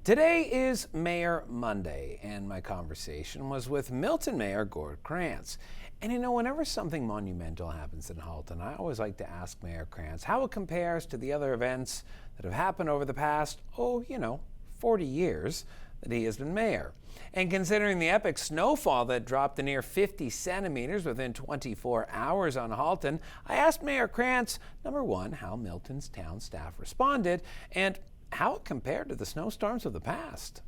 Today is Mayor Monday, and my conversation was with Milton Mayor Gord Krantz. And whenever something monumental happens in Halton, I always like to ask Mayor Krantz how it compares to the other events that have happened over the past, 40 years that he has been mayor. And considering the epic snowfall that dropped to near 50 centimeters within 24 hours on Halton, I asked Mayor Krantz, number one, how Milton's town staff responded, and how it compared to the snowstorms of the past.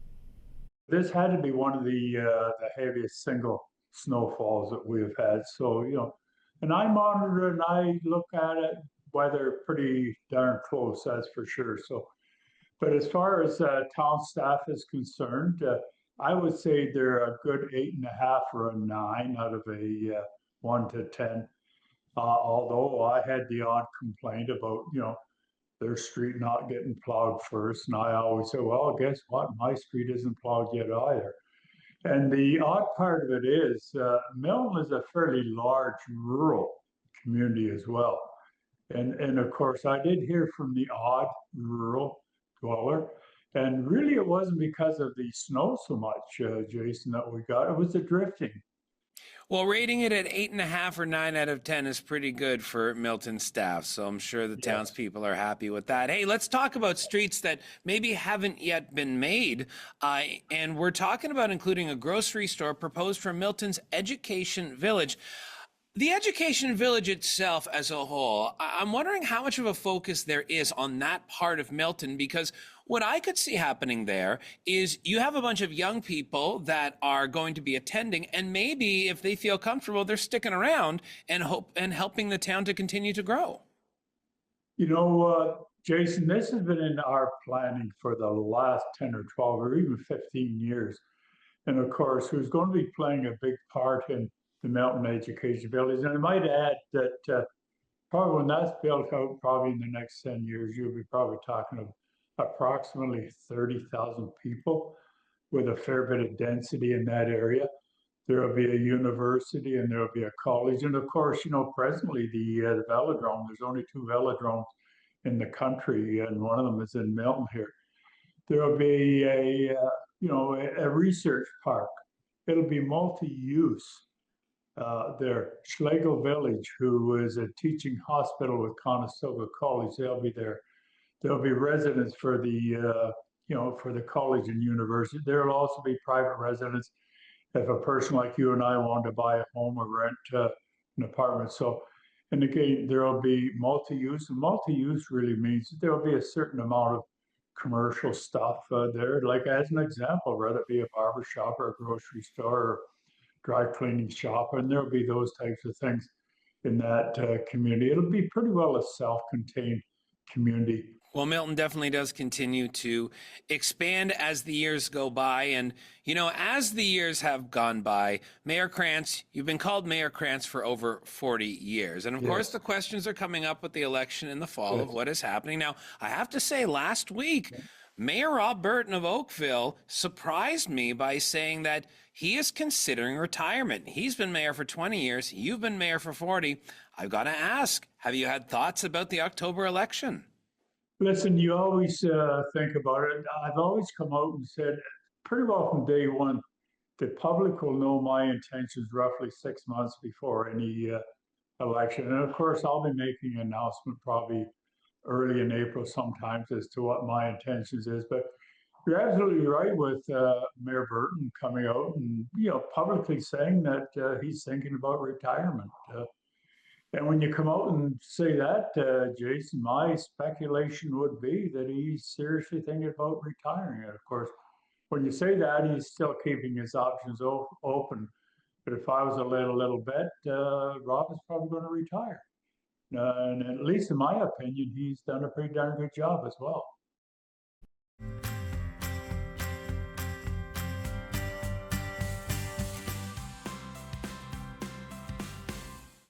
This had to be one of the heaviest single snowfalls that we have had. So, and I monitor and I look at it, weather pretty darn close, that's for sure. So, but as far as town staff is concerned, I would say they're a good 8.5 or a 9 out of a 1 to 10. Although I had the odd complaint about, their street not getting plowed first. And I always say, well, guess what? My street isn't plowed yet either. And the odd part of it is Milton is a fairly large rural community as well. And of course, I did hear from the odd rural dweller. And really, it wasn't because of the snow so much, Jason, that we got. It was the drifting. Well, rating it at 8.5 or 9 out of 10 is pretty good for Milton staff, so I'm sure the townspeople are happy with that. Hey, let's talk about streets that maybe haven't yet been made, and we're talking about including a grocery store proposed for Milton's Education Village. The Education Village itself as a whole, I'm wondering how much of a focus there is on that part of Milton, because what I could see happening there is you have a bunch of young people that are going to be attending, and maybe if they feel comfortable, they're sticking around and helping the town to continue to grow. Jason, this has been in our planning for the last 10 or 12 or even 15 years. And of course, who's going to be playing a big part in the Milton Education Village. And I might add that probably when that's built out, probably in the next 10 years, you'll be probably talking of approximately 30,000 people with a fair bit of density in that area. There will be a university and there will be a college. And of course, presently the velodrome, there's only 2 velodromes in the country, and one of them is in Milton here. There will be a research park. It'll be multi-use. There, Schlegel Village, who is a teaching hospital with Conestoga College, they'll be there. There'll be residents for the college and university. There will also be private residents if a person like you and I want to buy a home or rent an apartment. So, and again, there will be multi-use. And multi-use really means there will be a certain amount of commercial stuff there. Like as an example, whether it be a barber shop or a grocery store or dry cleaning shop, and there'll be those types of things in that community. It'll be pretty well a self-contained community. Well, Milton definitely does continue to expand as the years go by. And, as the years have gone by, Mayor Krantz, you've been called Mayor Krantz for over 40 years. And of course, the questions are coming up with the election in the fall of what is happening. Now, I have to say, last week, Mayor Rob Burton of Oakville surprised me by saying that he is considering retirement. He's been mayor for 20 years. You've been mayor for 40. I've got to ask, have you had thoughts about the October election? Listen, you always think about it. I've always come out and said, pretty well from day one, the public will know my intentions roughly 6 months before any election. And of course, I'll be making an announcement probably early in April sometimes as to what my intentions is. But you're absolutely right with Mayor Burton coming out and publicly saying that he's thinking about retirement. And when you come out and say that, Jason, my speculation would be that he's seriously thinking about retiring. And of course, when you say that, he's still keeping his options open. But if I was a little bet, Rob is probably going to retire. And at least in my opinion, he's done a pretty darn good job as well.